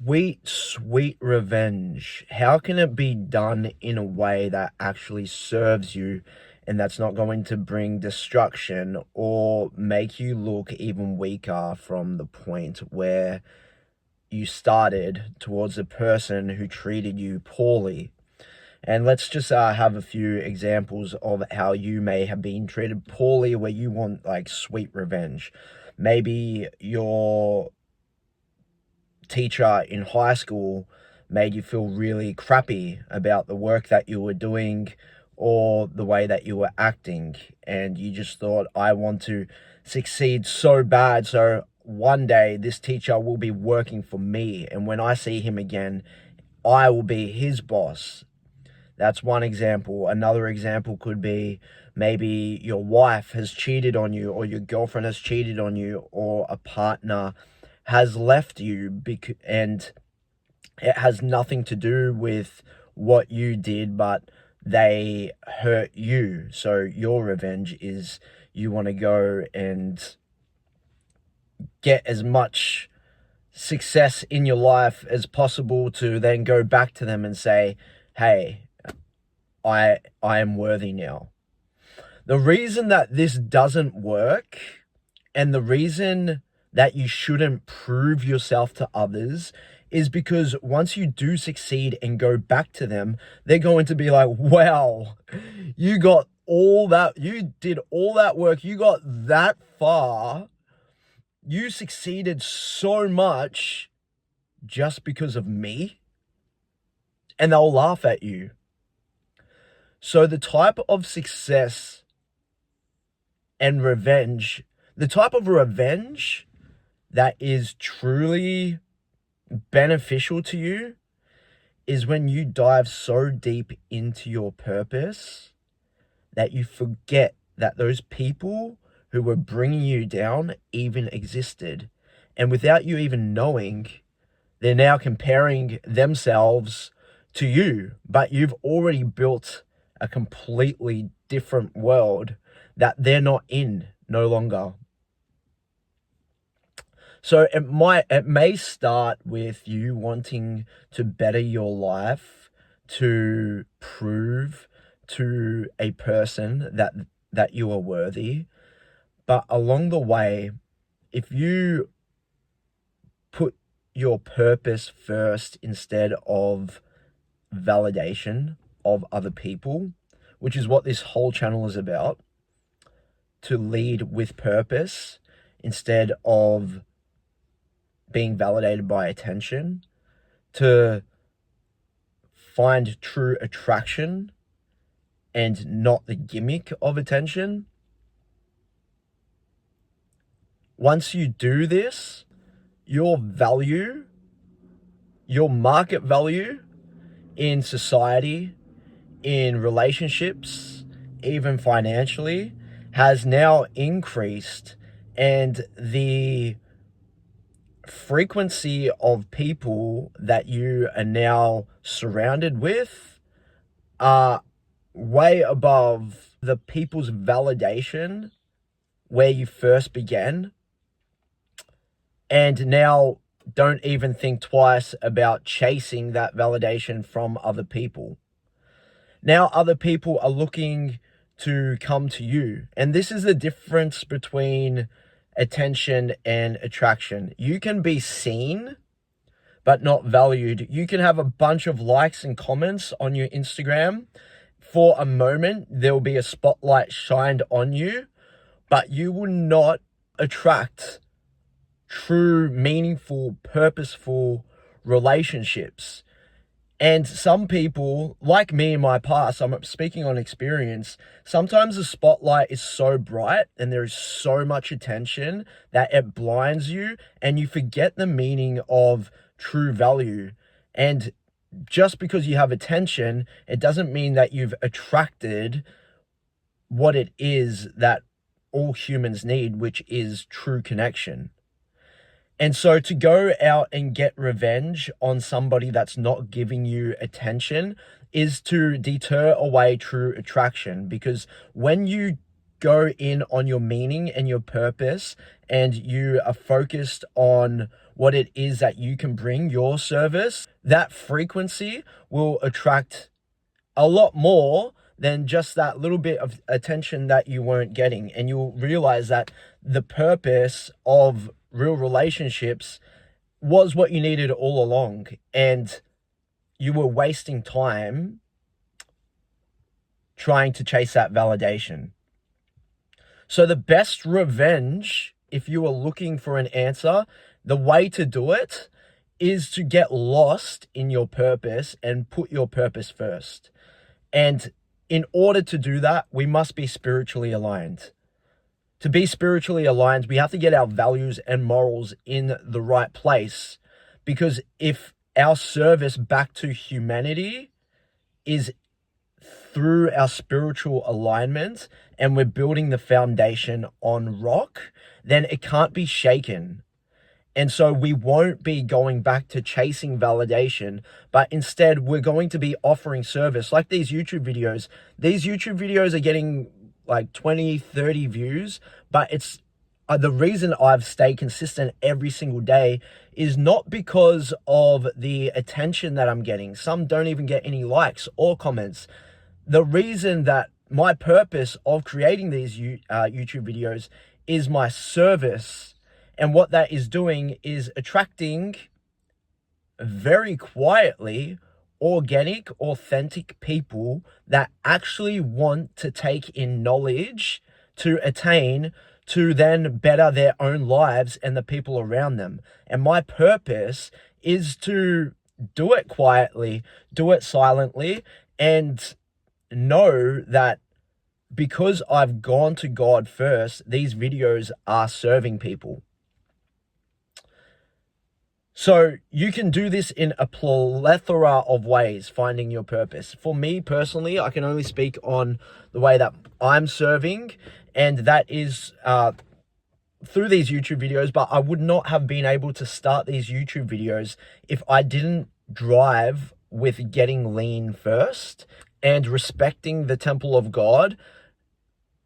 Sweet, sweet revenge. How can it be done in a way that actually serves you and that's not going to bring destruction or make you look even weaker from the point where you started towards the person who treated you poorly? And let's just have a few examples of how you may have been treated poorly where you want like sweet revenge. Maybe your teacher in high school made you feel really crappy about the work that you were doing or the way that you were acting, and you just thought, I want to succeed so bad, so one day this teacher will be working for me, and when I see him again, I will be his boss. That's one example. Another example could be maybe your wife has cheated on you, or your girlfriend has cheated on you, or a partner has left you, and it has nothing to do with what you did, but they hurt you. So your revenge is you want to go and get as much success in your life as possible to then go back to them and say, hey, I am worthy now. The reason that this doesn't work, and the reason that you shouldn't prove yourself to others, is because once you do succeed and go back to them, they're going to be like, wow, you got all that, you did all that work, you got that far, you succeeded so much just because of me. And they'll laugh at you. So the type of success and revenge, the type of revenge that is truly beneficial to you, is when you dive so deep into your purpose that you forget that those people who were bringing you down even existed. And without you even knowing, they're now comparing themselves to you, but you've already built a completely different world that they're not in no longer. So it may start with you wanting to better your life, to prove to a person that you are worthy. But along the way, if you put your purpose first instead of validation of other people, which is what this whole channel is about, to lead with purpose instead of being validated by attention, to find true attraction and not the gimmick of attention. Once you do this, your value, your market value in society, in relationships, even financially, has now increased, and the frequency of people that you are now surrounded with are way above the people's validation where you first began, and now don't even think twice about chasing that validation from other people. Now other people are looking to come to you, and this is the difference between attention and attraction. You can be seen but not valued. You can have a bunch of likes and comments on your Instagram. For a moment, there will be a spotlight shined on you, but you will not attract true, meaningful, purposeful relationships. And some people, like me in my past, I'm speaking on experience, sometimes the spotlight is so bright and there is so much attention that it blinds you and you forget the meaning of true value. And just because you have attention, it doesn't mean that you've attracted what it is that all humans need, which is true connection. And so to go out and get revenge on somebody that's not giving you attention is to deter away true attraction. Because when you go in on your meaning and your purpose, and you are focused on what it is that you can bring your service, that frequency will attract a lot more than just that little bit of attention that you weren't getting. And you'll realize that the purpose of real relationships was what you needed all along, and you were wasting time trying to chase that validation. So the best revenge, if you are looking for an answer, the way to do it is to get lost in your purpose and put your purpose first. And in order to do that, we must be spiritually aligned. To be spiritually aligned, we have to get our values and morals in the right place. Because if our service back to humanity is through our spiritual alignment and we're building the foundation on rock, then it can't be shaken. And so we won't be going back to chasing validation, but instead we're going to be offering service like these YouTube videos. These YouTube videos are getting like 20, 30 views, but it's the reason I've stayed consistent every single day is not because of the attention that I'm getting. Some don't even get any likes or comments. The reason that my purpose of creating these YouTube videos is my service. And what that is doing is attracting very quietly organic, authentic people that actually want to take in knowledge to attain to then better their own lives and the people around them. And my purpose is to do it quietly, do it silently, and know that because I've gone to God first, these videos are serving people. So you can do this in a plethora of ways, finding your purpose. For me personally, I can only speak on the way that I'm serving, and that is through these YouTube videos, but I would not have been able to start these YouTube videos if I didn't drive with getting lean first and respecting the temple of God,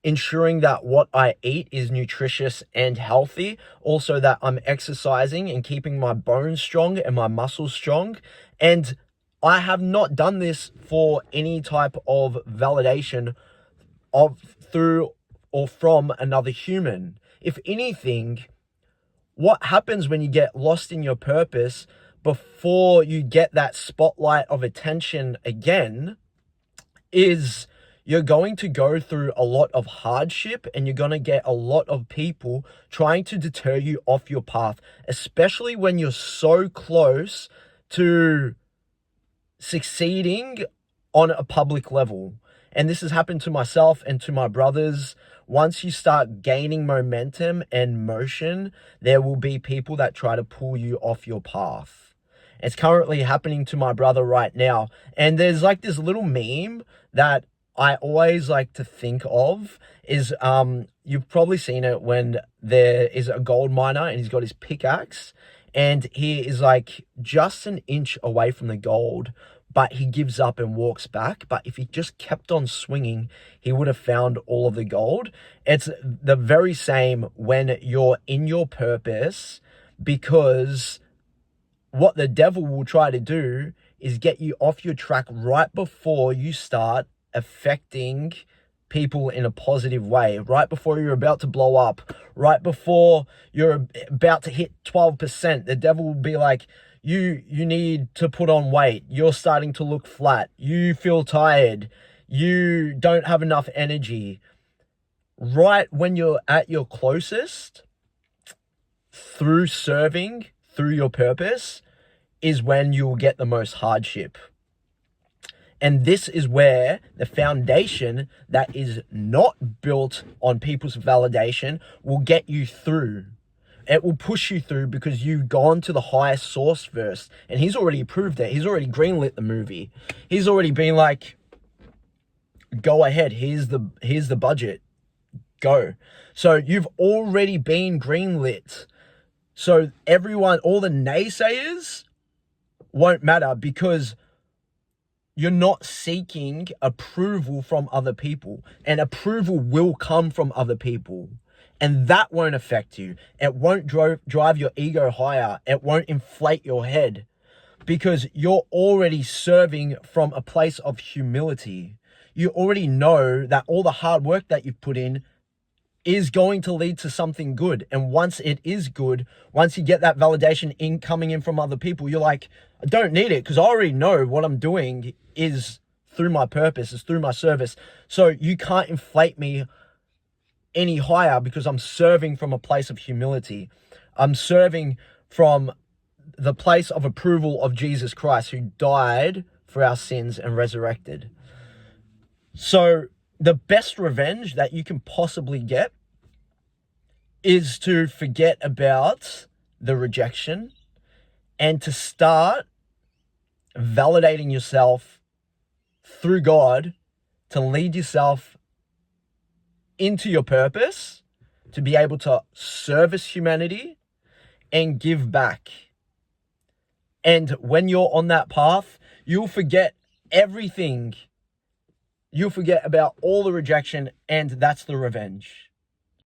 ensuring that what I eat is nutritious and healthy, also that I'm exercising and keeping my bones strong and my muscles strong. And I have not done this for any type of validation through or from another human. If anything, what happens when you get lost in your purpose before you get that spotlight of attention again is you're going to go through a lot of hardship, and you're going to get a lot of people trying to deter you off your path, especially when you're so close to succeeding on a public level. And this has happened to myself and to my brothers. Once you start gaining momentum and motion, there will be people that try to pull you off your path. It's currently happening to my brother right now. And there's like this little meme that I always like to think of is, you've probably seen it when there is a gold miner and he's got his pickaxe and he is like just an inch away from the gold, but he gives up and walks back. But if he just kept on swinging, he would have found all of the gold. It's the very same when you're in your purpose, because what the devil will try to do is get you off your track right before you start affecting people in a positive way, right before you're about to blow up, right before you're about to hit 12%. The devil will be like, you need to put on weight. You're starting to look flat. You feel tired. You don't have enough energy. Right when you're at your closest, through serving, through your purpose, is when you will get the most hardship. And this is where the foundation that is not built on people's validation will get you through. It will push you through because you've gone to the highest source first. And he's already approved it. He's already greenlit the movie. He's already been like, go ahead, here's the budget. Go. So you've already been greenlit. So everyone, all the naysayers won't matter, because you're not seeking approval from other people, and approval will come from other people. And that won't affect you. It won't drive your ego higher. It won't inflate your head, because you're already serving from a place of humility. You already know that all the hard work that you've put in is going to lead to something good. And once it is good, once you get that validation coming in from other people, you're like, I don't need it, because I already know what I'm doing is through my purpose, is through my service. So you can't inflate me any higher, because I'm serving from a place of humility. I'm serving from the place of approval of Jesus Christ, who died for our sins and resurrected. So the best revenge that you can possibly get is to forget about the rejection and to start validating yourself through God, to lead yourself into your purpose, to be able to service humanity and give back. And when you're on that path, you'll forget everything. You'll forget about all the rejection, and that's the revenge.